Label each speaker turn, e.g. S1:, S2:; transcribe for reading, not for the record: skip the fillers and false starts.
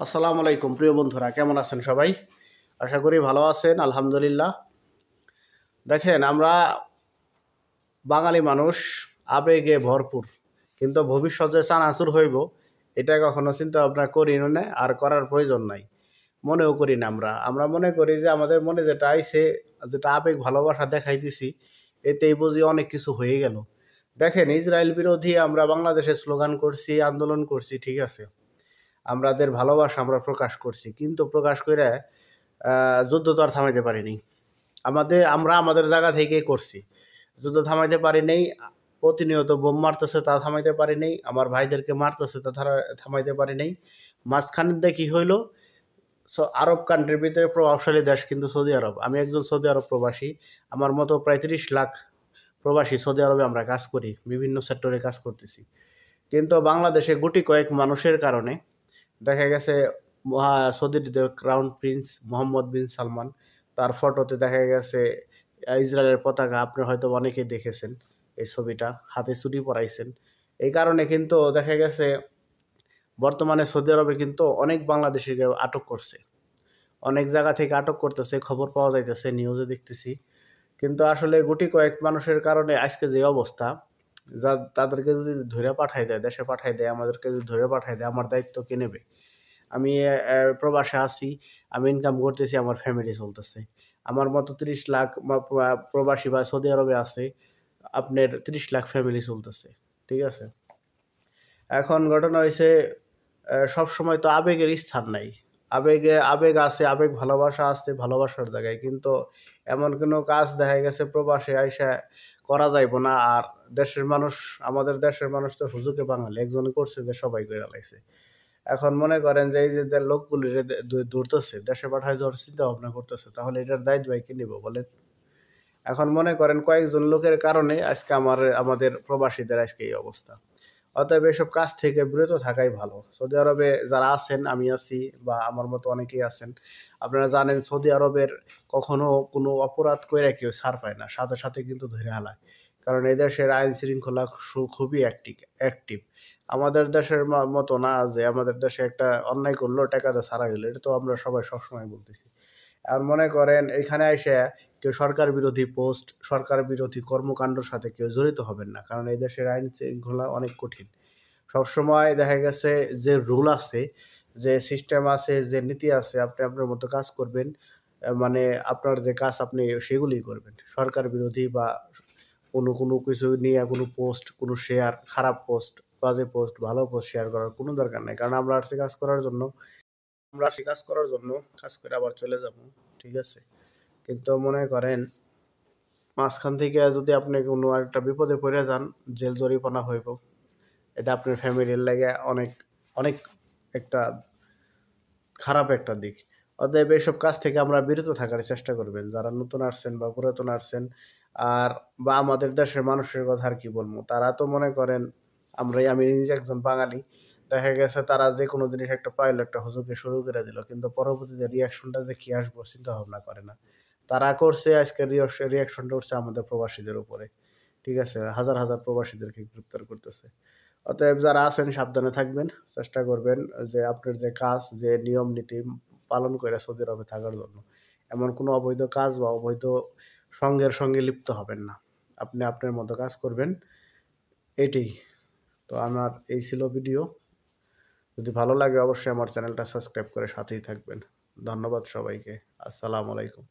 S1: আসসালামু আলাইকুম প্রিয় বন্ধুরা, কেমন আছেন সবাই? আশা করি ভালো আছেন। আলহামদুলিল্লাহ। দেখেন, আমরা বাঙালি মানুষ আবেগে ভরপুর, কিন্তু ভবিষ্যতে চানাচুর হইব এটা কখনো চিন্তা ভাবনা করি না, আর করার প্রয়োজন নাই। মনেও করি না। আমরা মনে করি যে আমাদের মনে যেটা আইছে, যেটা আবেগ ভালোবাসা দেখাই দিছি, এতেই বুঝি অনেক কিছু হয়ে গেল। দেখেন, ইসরায়েল বিরোধী আমরা বাংলাদেশে স্লোগান করছি, আন্দোলন করছি, ঠিক আছে, আমাদের ভালোবাসা আমরা প্রকাশ করছি, কিন্তু প্রকাশ করে যুদ্ধ তো আর থামাইতে পারিনি। আমরা আমাদের জায়গা থেকেই করছি, যুদ্ধ থামাইতে পারি নাই। প্রতিনিয়ত বোম মারতেছে, তা থামাইতে পারি নাই। আমার ভাইদেরকে মারতেছে, তা থামাইতে পারি নাই। মাঝখানে দিয়ে কি হইলো, আরব কান্ট্রির ভিতরে প্রভাবশালী দেশ কিন্তু সৌদি আরব। আমি একজন সৌদি আরব প্রবাসী। আমার মতো প্রায় 30 লাখ প্রবাসী সৌদি আরবে আমরা কাজ করি, বিভিন্ন সেক্টরে কাজ করতেছি। কিন্তু বাংলাদেশে গুটি কয়েক মানুষের কারণে দেখা গেছে সৌদির যে ক্রাউন প্রিন্স মোহাম্মদ বিন সালমান, তার ফটোতে দেখা গেছে ইসরায়েলের পতাকা। আপনি হয়তো অনেকেই দেখেছেন এই ছবিটা, হাতে চুরি পরাইছেন। এই কারণে কিন্তু দেখা গেছে বর্তমানে সৌদি আরবে কিন্তু অনেক বাংলাদেশিকে আটক করছে, অনেক জায়গা থেকে আটক করতেছে, খবর পাওয়া যাইতেছে, নিউজে দেখতেছি। কিন্তু আসলে গুটি কয়েক মানুষের কারণে আজকে যে অবস্থা, যা তাদেরকে যদি ধরে পাঠাই দেয়, দেশে পাঠাই দেয়, আমাদেরকে যদি ধরে পাঠাই দেয়, আমার দায়িত্ব কে নেবে? আমি প্রবাসে আছি, আমি ইনকাম করতেছি, আমার ফ্যামিলি চলতেছে। আমার মতো ৩০ লাখ প্রবাসী বা সৌদি আরবে আছে, আপনার ৩০ লাখ ফ্যামিলি চলতেছে, ঠিক আছে। এখন ঘটনা হয়েছে, সবসময় তো আবেগের স্থান নাই। আবেগ আছে, আবেগ ভালোবাসা আছে ভালোবাসার জায়গায়, কিন্তু এমন কোনো কাজ দেখা গেছে প্রবাসে আইসা করা যাইব না। আর দেশের মানুষ, আমাদের দেশের মানুষ তো হুজুকে বাঙালি, একজনে করছে যে সবাই কইরা লাইছে। এখন মনে করেন যে এই যে লোকগুলি ধরতেছে, দেশে পাঠায় যাওয়ার চিন্তা ভাবনা করতেছে, তাহলে এটার দায়িত্ব কে নিব বলেন? এখন মনে করেন কয়েকজন লোকের কারণে আজকে আমাদের প্রবাসীদের আজকে এই অবস্থা। অতএব এসব কাজ থেকে বিরত থাকাই ভালো। সৌদি আরবে যারা আছেন, আমি আছি বা আমার মতো অনেকেই আছেন, আপনারা জানেন সৌদি আরবের কখনো কোনো অপরাধ কইরা কেউ ছাড় পায় না, সাথে সাথে কিন্তু ধরে হালায়। কারণ এই দেশের আইন শৃঙ্খলা খুবই অ্যাক্টিভ। আমাদের দেশের মতো না যে আমাদের দেশে একটা অন্যায় করলেও টাকা দিয়ে ছাড়া হইলো, এটা তো আমরা সবাই সবসময় বলতেছি। আর মনে করেন এখানে এসে কেউ সরকার বিরোধী পোস্ট, সরকার বিরোধী কর্মকাণ্ডের সাথে কেউ জড়িত হবেন না, কারণ এই দেশের আইন শৃঙ্খলা অনেক কঠিন। সবসময় দেখা গেছে যে রুল আছে, যে সিস্টেম আছে, যে নীতি আছে, আপনি আপনার মতো কাজ করবেন। মানে আপনার যে কাজ আপনি সেগুলিই করবেন। সরকার বিরোধী বা কোনো কিছু নিয়ে কোনো পোস্ট, কোনো শেয়ার, খারাপ পোস্ট, বাজে পোস্ট, ভালো পোস্ট শেয়ার করার কোনো দরকার নাই। কারণ আমরা আসছি কাজ করার জন্য, কাজ করে আবার চলে যাবো, ঠিক আছে? কিন্তু মনে করেন মাঝখান থেকে যদি আপনি কোনো একটা বিপদে পড়ে যান, জেল জরিমানা হইব। এটা আপনার ফ্যামিলির লাগে অনেক, অনেক একটা খারাপ একটা দিক। অতএব এইসব কাজ থেকে আমরা বিরত থাকার চেষ্টা করবেন, যারা নতুন আসছেন বা পুরাতন আসছেন। আর বা আমাদের দেশের মানুষের কথা আর কি বলবো, তারা তো মনে করেন আমি নিজে একজন বাঙালি। দেখা গেছে তারা যে কোনো জিনিস একটা পাইলো, একটা হুজুকে শুরু করে দিল, কিন্তু পরবর্তীতে রিয়াকশনটা যে কি আসবো চিন্তা ভাবনা করে না। তারা করছে আজকে রিয়াকশনটা উঠছে আমাদের প্রবাসীদের উপরে, ঠিক আছে? হাজার হাজার প্রবাসীদেরকে গ্রেপ্তার করতেছে। অতএব যারা আছেন সাবধানে থাকবেন, চেষ্টা করবেন যে আপনার যে কাজ, যে নিয়ম নীতি পালন করে সৌদি আরবে থাকার জন্য। এমন কোনো অবৈধ কাজ বা অবৈধ সঙ্গের সঙ্গে লিপ্ত হবেন না। আপনি আপনার মতো কাজ করবেন, এটাই। তো আমার এই ছিল ভিডিও। যদি ভালো লাগে অবশ্যই আমার চ্যানেলটা সাবস্ক্রাইব করে সাথেই থাকবেন। ধন্যবাদ সবাইকে। আসসালামু আলাইকুম।